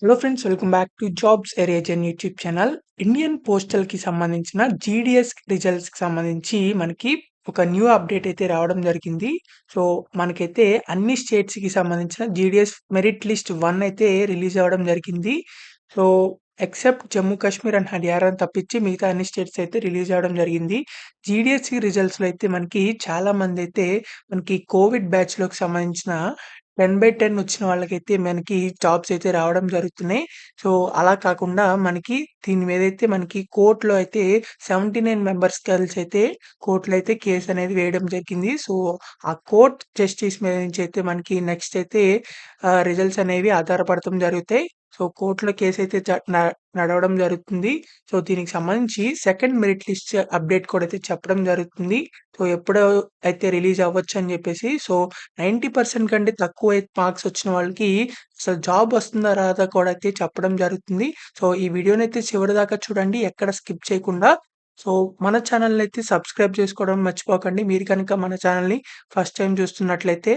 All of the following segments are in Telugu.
Hello friends, welcome back to jobs ఏరియాజన్ యూట్యూబ్ ఛానల్. ఇండియన్ పోస్టల్‌కి సంబంధించిన జీడీఎస్ రిజల్ట్స్‌కి సంబంధించి మనకి ఒక న్యూ అప్డేట్ అయితే రావడం జరిగింది. సో, మనకైతే అన్ని స్టేట్స్‌కి సంబంధించిన జీడీఎస్ మెరిట్ లిస్ట్ 1 అయితే రిలీజ్ అవ్వడం జరిగింది. So, except Jammu Kashmir and హర్యానాని తప్పించి మిగతా అన్ని స్టేట్స్ అయితే రిలీజ్ అవ్వడం జరిగింది. జీడీఎస్‌సి రిజల్ట్స్‌లో అయితే మనకి చాలా మందైతే మనకి కోవిడ్ బ్యాచ్‌లోకి సంబంధించిన 10/10 వచ్చిన వాళ్ళకైతే మనకి జాబ్స్ అయితే రావడం జరుగుతున్నాయి. సో, అలా కాకుండా మనకి దీని మీదైతే మనకి కోర్ట్‌లో అయితే 79 మెంబర్స్ కలిసైతే కోర్ట్‌లో అయితే కేస్ అనేది వేయడం జరిగింది. సో, ఆ కోర్ట్ జస్టిస్ మీద నుంచి అయితే మనకి నెక్స్ట్ అయితే రిజల్ట్స్ అనేవి ఆధారపడటం జరుగుతాయి. సో, కోర్ట్‌లో కేస్ అయితే నడవడం జరుగుతుంది. సో, దీనికి సంబంధించి సెకండ్ మెరిట్ లిస్ట్ అప్డేట్ కూడా అయితే చెప్పడం జరుగుతుంది. సో, ఎప్పుడో అయితే రిలీజ్ అవ్వొచ్చని జెప్పేసి. సో, 90% కంటే తక్కువ మార్క్స్ వచ్చిన వాళ్ళకి అసలు జాబ్ వస్తుందా? రాదా? కూడా అయితే చెప్పడం జరుగుతుంది. సో, ఈ వీడియోనైతే చివరిదాకా చూడండి. ఎక్కడ స్కిప్ చేయకుండా. సో, మన ఛానెల్‌నైతే సబ్స్క్రైబ్ చేసుకోవడం మర్చిపోకండి. మీరు కనుక మన ఛానెల్‌ని ఫస్ట్ టైమ్ చూస్తున్నట్లయితే.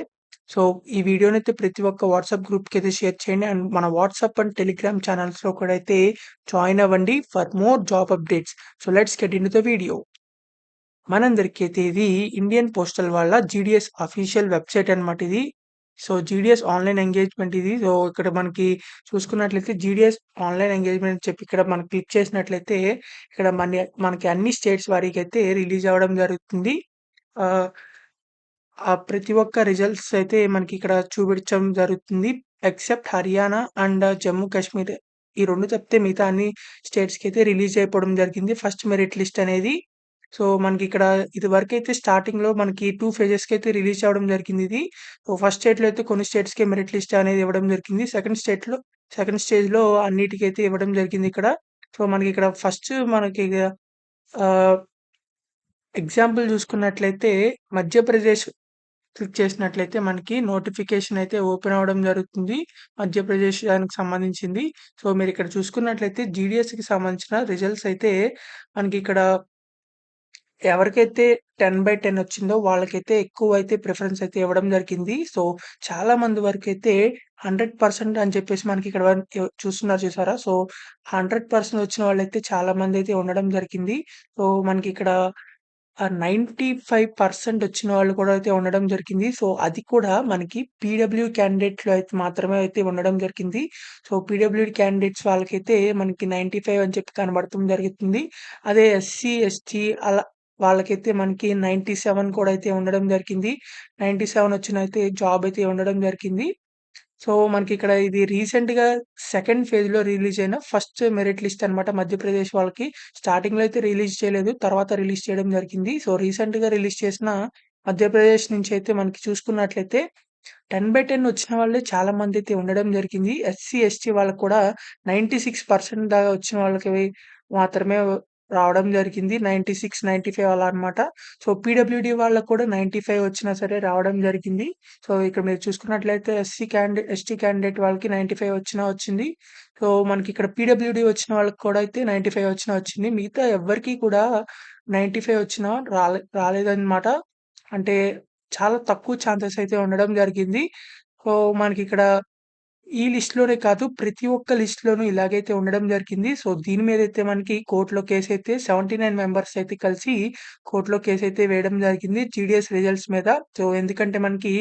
సో, ఈ వీడియోనైతే ప్రతి ఒక్క వాట్సాప్ గ్రూప్‌కైతే షేర్ చేయండి. అండ్ మన వాట్సాప్ అండ్ టెలిగ్రామ్ ఛానల్స్‌లో కూడా అయితే జాయిన్ అవ్వండి for more job updates. So, let's get into the video. మనందరికైతే ఇది ఇండియన్ పోస్టల్ వాళ్ళ జీడీఎస్ అఫీషియల్ వెబ్‌సైట్ అన్నమాట ఇది. సో, జీడీఎస్ ఆన్‌లైన్ ఎంగేజ్‌మెంట్ ఇది. సో, ఇక్కడ మనకి చూసుకున్నట్లయితే జీడీఎస్ ఆన్‌లైన్ ఎంగేజ్‌మెంట్ అని చెప్పి ఇక్కడ మనం క్లిక్ చేసినట్లయితే ఇక్కడ మనకి అన్ని స్టేట్స్ వారీకైతే రిలీజ్ అవ్వడం జరుగుతుంది. ఆహ్, ప్రతి ఒక్క రిజల్ట్స్ అయితే మనకి ఇక్కడ చూపించడం జరుగుతుంది. ఎక్సెప్ట్ హర్యానా అండ్ జమ్మూ కాశ్మీర్ ఈ 2 తప్పితే మిగతా అన్ని స్టేట్స్‌కైతే రిలీజ్ అయిపోవడం జరిగింది. ఫస్ట్ మెరిట్ లిస్ట్ అనేది. సో, మనకిక్కడ ఇదివరకైతే స్టార్టింగ్‌లో మనకి 2 ఫేజెస్‌కైతే రిలీజ్ అవ్వడం జరిగిందిది. సో, ఫస్ట్ స్టేట్‌లో అయితే కొన్ని స్టేట్స్‌కే మెరిట్ లిస్ట్ అనేది ఇవ్వడం జరిగింది. సెకండ్ స్టేజ్‌లో అన్నిటికైతే ఇవ్వడం జరిగిందిక్కడ. సో, మనకిక్కడ ఫస్ట్ మనకి ఆహ్, ఎగ్జాంపుల్ చూసుకున్నట్లయితే మధ్యప్రదేశ్ క్లిక్ చేసినట్లయితే మనకి నోటిఫికేషన్ అయితే ఓపెన్ అవ్వడం జరుగుతుంది. మధ్యప్రదేశ్ దానికి సంబంధించింది. సో, మీరిక్కడ చూసుకున్నట్లయితే జీడీఎస్‌కి సంబంధించిన రిజల్ట్స్ అయితే మనకిక్కడ ఎవరికైతే 10/10 వచ్చిందో వాళ్ళకైతే ఎక్కువైతే ప్రిఫరెన్స్ అయితే ఇవ్వడం జరిగింది. సో, చాలా మంది వరకైతే 100% అని చెప్పేసి మనకిక్కడ చూస్తున్నారు చూసారా? సో, 100% వచ్చిన వాళ్ళైతే చాలా మందైతే ఉండడం జరిగింది. సో, మనకిక్కడ 95% వచ్చిన వాళ్ళు కూడా అయితే ఉండడం జరిగింది. సో, అది కూడా మనకి పీడబ్ల్యూ క్యాండిడేట్‌లో అయితే మాత్రమే అయితే ఉండడం జరిగింది. సో, పీడబ్ల్యూడీ క్యాండిడేట్స్ వాళ్ళకైతే మనకి 95 అని చెప్పి కనబడటం జరుగుతుంది. అదే ఎస్సీ, ఎస్టీ అలా వాళ్ళకైతే మనకి 97 కూడా అయితే ఉండడం జరిగింది. 97 వచ్చినయితే జాబ్ అయితే ఉండడం జరిగింది. సో, మనకిక్కడ ఇది రీసెంట్‌గా సెకండ్ ఫేజ్‌లో రిలీజ్ అయిన ఫస్ట్ మెరిట్ లిస్ట్ అన్నమాట. మధ్యప్రదేశ్ వాళ్ళకి స్టార్టింగ్‌లో అయితే రిలీజ్ చేయలేదు. తర్వాత రిలీజ్ చేయడం జరిగింది. సో, రీసెంట్‌గా రిలీజ్ చేసిన మధ్యప్రదేశ్ నుంచి అయితే మనకి చూసుకున్నట్లయితే 10/10 వచ్చిన వాళ్ళే చాలా మందైతే ఉండడం జరిగింది. ఎస్సీ, ఎస్టీ వాళ్ళకి కూడా 96% దాకా వచ్చిన వాళ్ళకి మాత్రమే రావడం జరిగింది. 96, 95 అలా అన్నమాట. సో, పీడబ్ల్యూడీ వాళ్ళకి కూడా 95 వచ్చినా సరే రావడం జరిగింది. సో, ఇక్కడ మీరు చూసుకున్నట్లయితే ఎస్టీ క్యాండిడేట్ వాళ్ళకి 95 వచ్చినా వచ్చింది. సో, మనకిక్కడ పీడబ్ల్యూడీ వచ్చిన వాళ్ళకి కూడా అయితే 95 వచ్చినా వచ్చింది. మిగతా ఎవ్వరికీ కూడా 95 వచ్చినా రాలేదన్నమాట. అంటే చాలా తక్కువ ఛాన్సెస్ అయితే ఉండడం జరిగింది. సో, మనకిక్కడ ఈ లిస్ట్‌లోనే కాదు ప్రతి ఒక్క లిస్ట్‌లోనూ ఇలాగైతే ఉండడం జరిగింది. సో, దీని మీదైతే మనకి కోర్ట్‌లో కేసైతే 79 మెంబర్స్ అయితే కలిసి కోర్ట్‌లో కేసైతే వేయడం జరిగింది. జీడీఎస్ రిజల్ట్స్ మీద. సో, ఎందుకంటే మనకి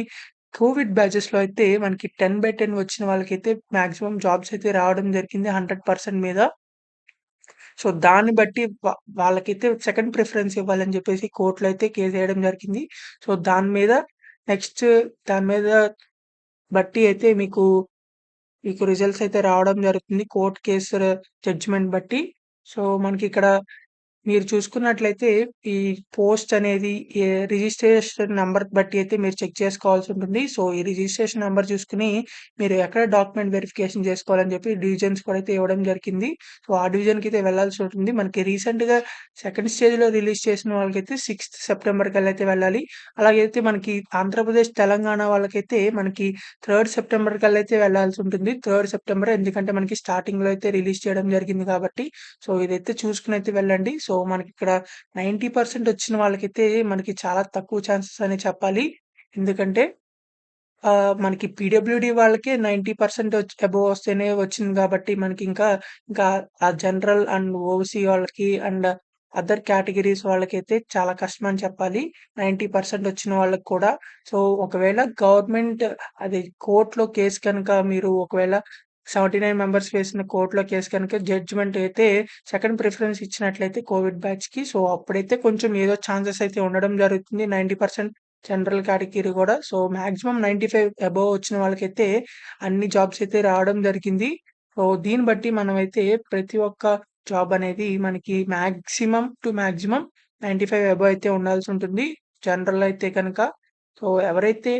కోవిడ్ బ్యాచెస్‌లో అయితే మనకి 10/10 వచ్చిన వాళ్ళకైతే మాక్సిమం జాబ్స్ అయితే రావడం జరిగింది 100% మీద. సో, దాన్ని బట్టి వాళ్ళకైతే సెకండ్ ప్రిఫరెన్స్ ఇవ్వాలని జెప్పేసి కోర్ట్‌లో అయితే కేసేయడం జరిగింది. సో, నెక్స్ట్ దాని మీద బట్టి అయితే మీకు రిజల్ట్స్ అయితే రావడం జరుగుతుంది. కోర్ట్ కేస్ జడ్జిమెంట్ బట్టి. సో, మనకిక్కడ మీరు చూసుకున్నట్లయితే ఈ పోస్ట్ అనేది రిజిస్ట్రేషన్ నంబర్ బట్టి అయితే మీరు చెక్ చేసుకోవాల్సి ఉంటుంది. సో, ఈ రిజిస్ట్రేషన్ నంబర్ చూసుకొని మీరు ఎక్కడ డాక్యుమెంట్ వెరిఫికేషన్ చేసుకోవాలని చెప్పి డివిజన్స్ కూడా అయితే ఇవ్వడం జరిగింది. సో, ఆ డివిజన్‌కి అయితే వెళ్ళాల్సి ఉంటుంది. మనకి రీసెంట్‌గా సెకండ్ స్టేజ్‌లో రిలీజ్ చేసిన వాళ్ళకైతే 6థ్ సెప్టెంబర్ కల్లా అయితే వెళ్ళాలి. అలాగైతే మనకి ఆంధ్రప్రదేశ్, తెలంగాణ వాళ్ళకైతే మనకి 3 సెప్టెంబర్ కల్లా అయితే వెళ్ళాల్సి ఉంటుంది. 3 సెప్టెంబర్ ఎందుకంటే మనకి స్టార్టింగ్‌లో అయితే రిలీజ్ చేయడం జరిగింది కాబట్టి. సో, ఇదైతే చూసుకొనైతే వెళ్ళండి. సో, మనకిక్కడ 90% వచ్చిన వాళ్ళకైతే మనకి చాలా తక్కువ ఛాన్సెస్ అనే చెప్పాలి. ఎందుకంటే మనకి పీడబ్ల్యూడీ వాళ్ళకే 90% అబోవ్ వస్తేనే వచ్చింది గాబట్టి, ఇంకా ఆ జనరల్ అండ్ ఓసీ వాళ్ళకి అండ్ అదర్ కేటగరీస్ వాళ్ళకైతే చాలా కష్టమని చెప్పాలి. 90% వచ్చిన వాళ్ళకి కూడా. సో, ఒకవేళ గవర్నమెంట్ అది కోర్ట్‌లో కేస్ కనుక మీరు ఒకవేళ 79 మెంబర్స్ వేసిన కోర్ట్‌లో కేస్ కనుక జడ్జిమెంట్ అయితే సెకండ్ ప్రిఫరెన్స్ ఇచ్చినట్లయితే కోవిడ్ బ్యాచ్‌కి సో, అప్పుడైతే కొంచెం ఏదో ఛాన్సెస్ అయితే ఉండడం జరుగుతుంది. 90% జనరల్ కేటగిరీ గూడా. సో, మాక్సిమం 95 అబోవ్ వచ్చిన వాళ్ళకైతే అన్ని జాబ్స్ అయితే రావడం జరిగింది. సో, దీన్ని బట్టి మనమైతే ప్రతి ఒక్క జాబ్ అనేది మనకి మాక్సిమం 95 అబోవ్ అయితే ఉండాల్సుంటుంది. జనరల్ అయితే కనుక. సో, ఎవరైతే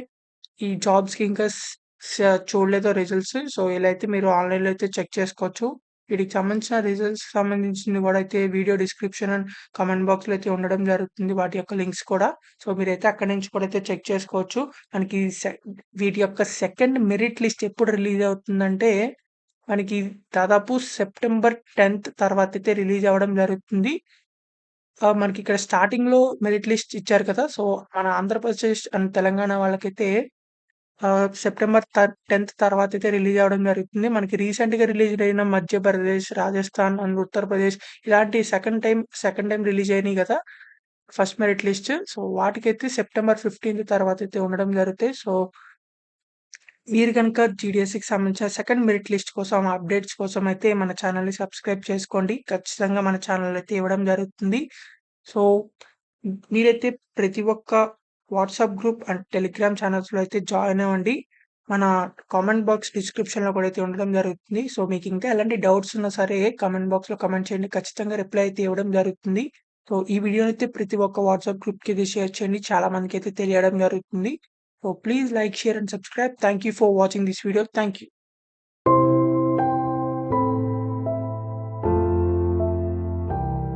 ఈ జాబ్స్‌కి ఇంకా స్ స చూడలేదో రిజల్ట్స్. సో, ఇలా అయితే మీరు ఆన్‌లైన్‌లో అయితే చెక్ చేసుకోవచ్చు. వీటికి సంబంధించిన రిజల్ట్స్‌కి సంబంధించింది గూడా అయితే వీడియో డిస్క్రిప్షన్ అండ్ కామెంట్ బాక్స్‌లో అయితే ఉండడం జరుగుతుంది. వాటి యొక్క లింక్స్ కూడా. సో, మీరైతే అక్కడి నుంచి కూడా అయితే చెక్ చేసుకోవచ్చు. మనకి వీటి యొక్క సెకండ్ మెరిట్ లిస్ట్ ఎప్పుడు రిలీజ్ అవుతుందంటే, మనకి దాదాపు సెప్టెంబర్ 10థ్ తర్వాతైతే రిలీజ్ అవ్వడం జరుగుతుంది. మనకిక్కడ స్టార్టింగ్‌లో మెరిట్ లిస్ట్ ఇచ్చారు కదా! సో, మన ఆంధ్రప్రదేశ్ అండ్ తెలంగాణ వాళ్ళకైతే సెప్టెంబర్ 10థ్ తర్వాతైతే రిలీజ్ అవ్వడం జరుగుతుంది. మనకి రీసెంట్‌గా రిలీజ్ అయిన మధ్యప్రదేశ్, రాజస్థాన్ అండ్ ఉత్తరప్రదేశ్ ఇలాంటి సెకండ్ టైమ్ రిలీజ్ అయినాయి గదా! First merit list. సో, వాటికైతే సెప్టెంబర్ 15థ్ తర్వాతైతే ఉండడం జరుగుతాయి. సో, మీరు గనుక జీడీఎస్‌కి సంబంధించిన సెకండ్ మెరిట్ లిస్ట్ కోసం అప్డేట్స్ కోసం అయితే మన ఛానెల్‌ని సబ్స్క్రైబ్ చేసుకోండి. ఖచ్చితంగా మన ఛానెల్‌లో అయితే ఇవ్వడం జరుగుతుంది. సో, మీరైతే ప్రతి ఒక్క వాట్సాప్ గ్రూప్ అండ్ టెలిగ్రామ్ ఛానల్స్‌లో అయితే జాయిన్ అవ్వండి. మన కామెంట్ బాక్స్ డిస్క్రిప్షన్‌లో కూడా అయితే ఉండడం జరుగుతుంది. సో, మీకు ఇంకా ఎలాంటి డౌట్స్ ఉన్నా సరే కామెంట్ బాక్స్‌లో కామెంట్ చేయండి. ఖచ్చితంగా రిప్లై అయితే ఇవ్వడం జరుగుతుంది. సో, ఈ వీడియోని అయితే ప్రతి ఒక్క వాట్సాప్ గ్రూప్‌కి అయితే షేర్ చేయండి. చాలా మందికైతే తెలియడం జరుగుతుంది. So please like, share and subscribe. Thank you for watching this video. Thank you.